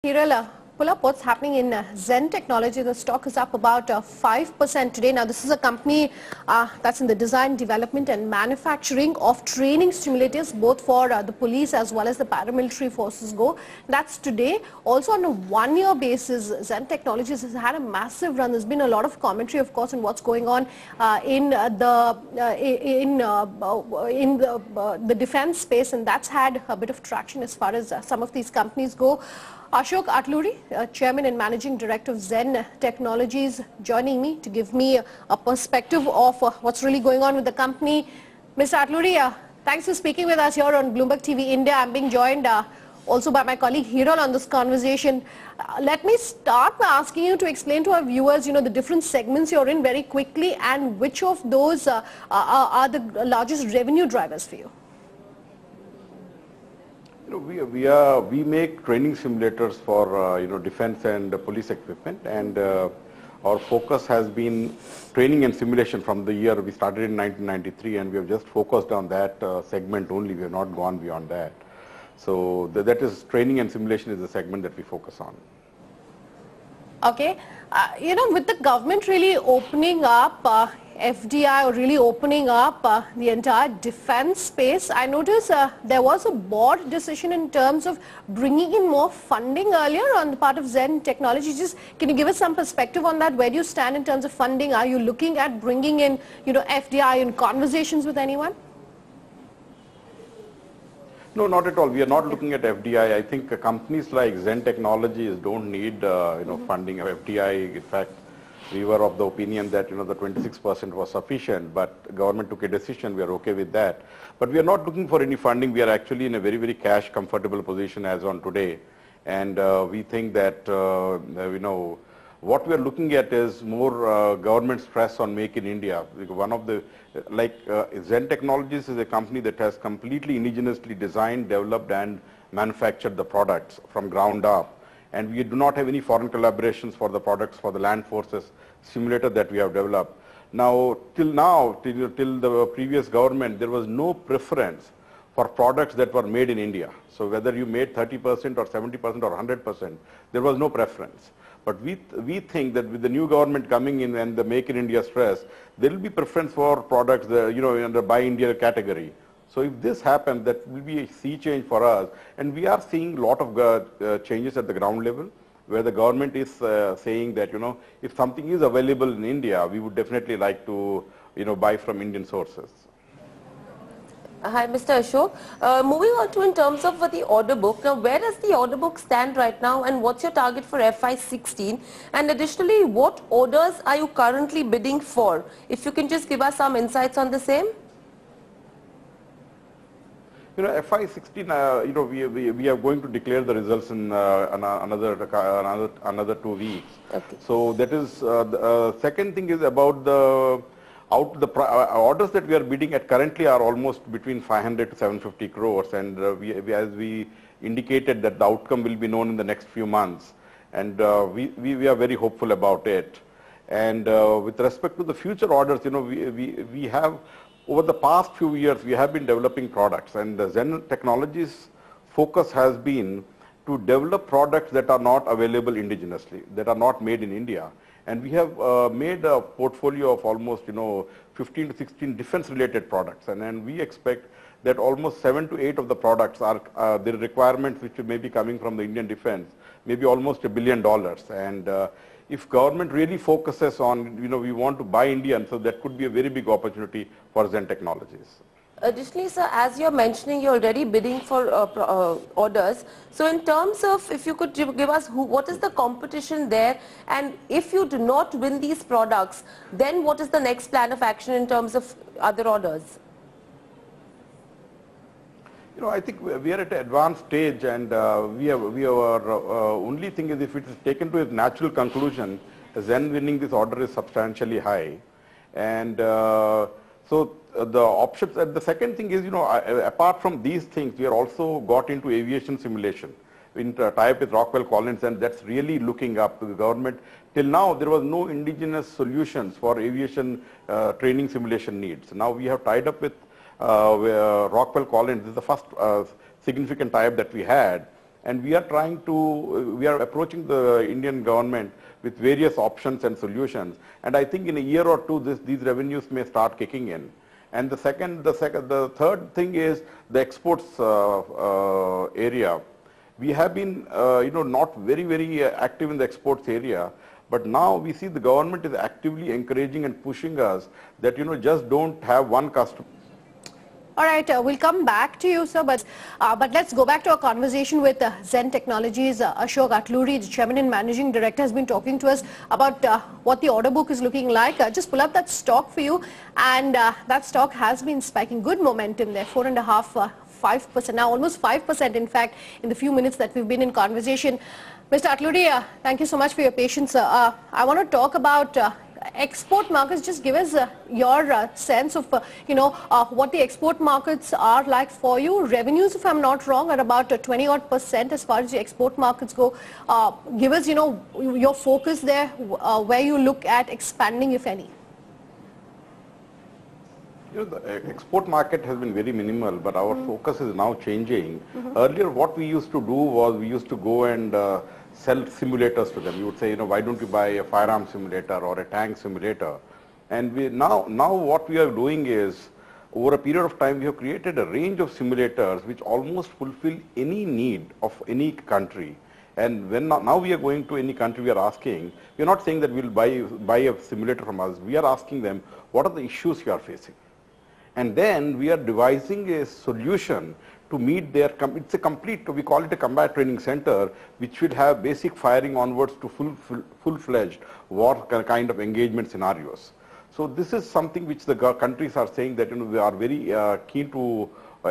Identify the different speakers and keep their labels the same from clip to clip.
Speaker 1: Hiral, pull up what's happening in Zen Technology. The stock is up about 5% today. Now, this is a company that's in the design, development and manufacturing of training simulators, both for the police as well as the paramilitary forces go. That's today. Also, on a one-year basis, Zen Technologies has had a massive run. There's been a lot of commentary, of course, on what's going on in the defense space, and that's had a bit of traction as far as some of these companies go. Ashok Atluri, Chairman and Managing Director of Zen Technologies, joining me to give me a perspective of what's really going on with the company. Mr. Atluri, thanks for speaking with us here on Bloomberg TV India. I'm being joined also by my colleague Hiral on this conversation. Let me start by asking you to explain to our viewers, the different segments you're in very quickly, and which of those are the largest revenue drivers for you.
Speaker 2: We make training simulators for defense and police equipment, and our focus has been training and simulation from the year we started in 1993, and we have just focused on that segment only. We have not gone beyond that. So that is training and simulation is the segment that we focus on.
Speaker 1: Okay, with the government really opening up FDI, or really opening up the entire defense space, I noticed there was a board decision in terms of bringing in more funding earlier on the part of Zen Technology. Just can you give us some perspective on that? Where do you stand in terms of funding? Are you looking at bringing in, FDI in conversations with anyone?
Speaker 2: No, not at all. We are not looking at FDI. I think companies like Zen Technologies don't need funding of FDI. In fact, we were of the opinion that the 26% was sufficient, but government took a decision. We are okay with that. But we are not looking for any funding. We are actually in a very, very cash comfortable position as on today, and we think that what we are looking at is more government stress on Make in India. One of the Zen Technologies is a company that has completely indigenously designed, developed, and manufactured the products from ground up. And we do not have any foreign collaborations for the products for the land forces simulator that we have developed. Now, till the previous government, there was no preference for products that were made in India. So whether you made 30% or 70% or 100%, there was no preference. But we think that with the new government coming in and the Make in India stress, there will be preference for products in the Buy India category. So if this happens, that will be a sea change for us. And we are seeing a lot of changes at the ground level, where the government is saying that, if something is available in India, we would definitely like to, buy from Indian sources.
Speaker 3: Hi, Mr. Ashok. Moving on to in terms of the order book. Now, where does the order book stand right now, and what's your target for FY16? And additionally, what orders are you currently bidding for? If you can just give us some insights on the same.
Speaker 2: FY16, we are going to declare the results in another 2 weeks.
Speaker 3: Okay.
Speaker 2: So that is the second thing is about the orders that we are bidding at currently are almost between 500 to 750 crores, and as we indicated that the outcome will be known in the next few months, and we are very hopeful about it. And with respect to the future orders, we have. Over the past few years, we have been developing products, and the Zen Technologies focus has been to develop products that are not available indigenously, that are not made in India. And we have made a portfolio of almost 15 to 16 defense-related products, and then we expect that almost 7 to 8 of the products are the requirements which may be coming from the Indian defense, maybe almost $1 billion. And if government really focuses on, we want to buy Indian, so that could be a very big opportunity for Zen Technologies.
Speaker 3: Additionally, sir, as you're mentioning, you're already bidding for orders. So in terms of, if you could give us what is the competition there, and if you do not win these products, then what is the next plan of action in terms of other orders?
Speaker 2: I think we are at an advanced stage, and our only thing is, if it is taken to its natural conclusion, Zen winning this order is substantially high. And so the options, and the second thing is, apart from these things, we are also got into aviation simulation in tie-up with Rockwell Collins, and that's really looking up to the government. Till now, there was no indigenous solutions for aviation training simulation needs. Now we have tied up with Rockwell Collins. This is the first significant tie-up that we had, And we are we are approaching the Indian government with various options and solutions. And I think in a year or two, these revenues may start kicking in. And the third thing is the exports area. We have been, not very active in the exports area, but now we see the government is actively encouraging and pushing us that, just don't have one customer.
Speaker 1: All right, we'll come back to you, sir, but let's go back to our conversation with Zen Technologies. Ashok Atluri, the Chairman and Managing Director, has been talking to us about what the order book is looking like. Just pull up that stock for you, and that stock has been spiking. Good momentum there, 4.5%, 5%, now almost 5% in fact in the few minutes that we've been in conversation. Mr. Atluri, thank you so much for your patience. I want to talk about export markets. Just give us your sense of what the export markets are like for you. Revenues, if I'm not wrong, are about 20% as far as the export markets go. Give us your focus there, where you look at expanding, if any.
Speaker 2: The export market has been very minimal, but our focus is now changing. Earlier, what we used to do was we used to go and sell simulators to them. You would say, why don't you buy a firearm simulator or a tank simulator? And now what we are doing is, over a period of time, we have created a range of simulators which almost fulfill any need of any country. And now we are going to any country, we are asking, we are not saying that we'll buy a simulator from us. We are asking them, what are the issues you are facing? And then we are devising a solution to meet their, it's a complete, we call it a combat training center, which will have basic firing onwards to full-fledged war kind of engagement scenarios. So this is something which the countries are saying that they are very keen to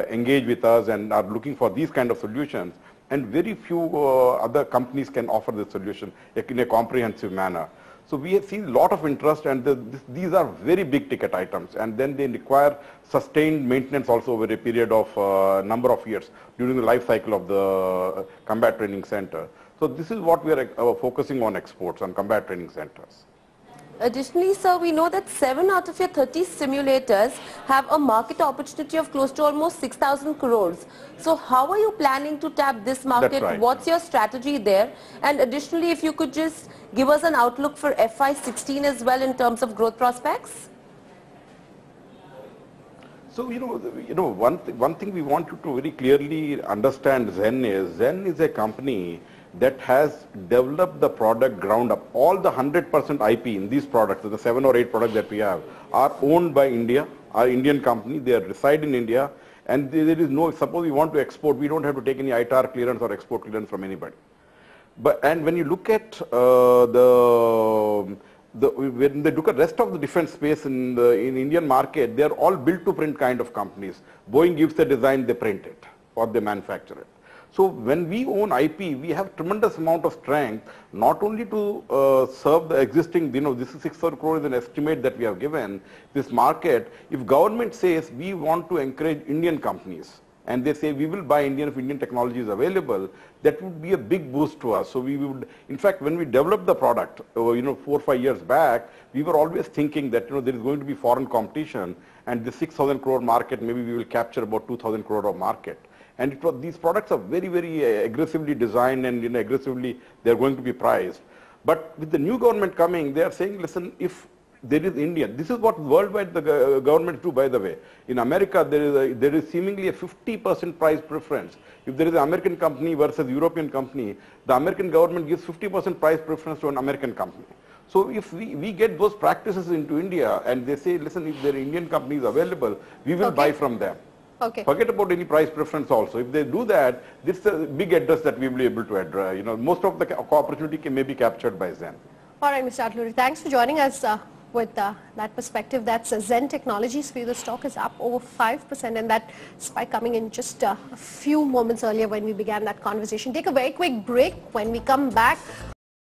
Speaker 2: engage with us and are looking for these kind of solutions. And very few other companies can offer this solution in a comprehensive manner. So we have seen a lot of interest, and these are very big ticket items, and then they require sustained maintenance also over a period of number of years during the life cycle of the combat training center. So this is what we are focusing on exports and combat training centers.
Speaker 3: Additionally, sir, we know that 7 out of your 30 simulators have a market opportunity of close to almost 6,000 crores. So how are you planning to tap this market?
Speaker 2: That's right.
Speaker 3: What's your strategy there? And additionally, if you could just give us an outlook for FY16 as well in terms of growth prospects.
Speaker 2: So, one thing we want you to very clearly understand Zen is a company that has developed the product ground up. All the 100% IP in these products, the 7 or 8 products that we have, are owned by India, our Indian company. They reside in India, and there is no, suppose we want to export, we don't have to take any ITAR clearance or export clearance from anybody. And when you look at when they look at rest of the defense space in Indian market, they are all built to print kind of companies. Boeing gives the design, they print it, or they manufacture it. So when we own IP, we have tremendous amount of strength, not only to serve the existing, this is 6,000 crore is an estimate that we have given, this market. If government says we want to encourage Indian companies, and they say we will buy Indian if Indian technology is available, that would be a big boost to us. So we would, in fact, when we developed the product, 4 or 5 years back, we were always thinking that, there is going to be foreign competition, and the 6,000 crore market, maybe we will capture about 2,000 crore of market. And these products are very aggressively designed, and aggressively they are going to be priced. But with the new government coming, they are saying, listen, if there is India, this is what worldwide the governments do, by the way. In America, there is seemingly a 50% price preference. If there is an American company versus European company, the American government gives 50% price preference to an American company. So if we get those practices into India, and they say, listen, if there are Indian companies available, we will buy from them.
Speaker 1: Okay.
Speaker 2: Forget about any price preference also. If they do that, this is a big address that we will be able to address. Most of the opportunity may be captured by Zen.
Speaker 1: All right, Mr. Atluri, thanks for joining us with that perspective. That's Zen Technologies. For you, the stock is up over 5%, and that spike coming in just a few moments earlier when we began that conversation. Take a very quick break. When we come back,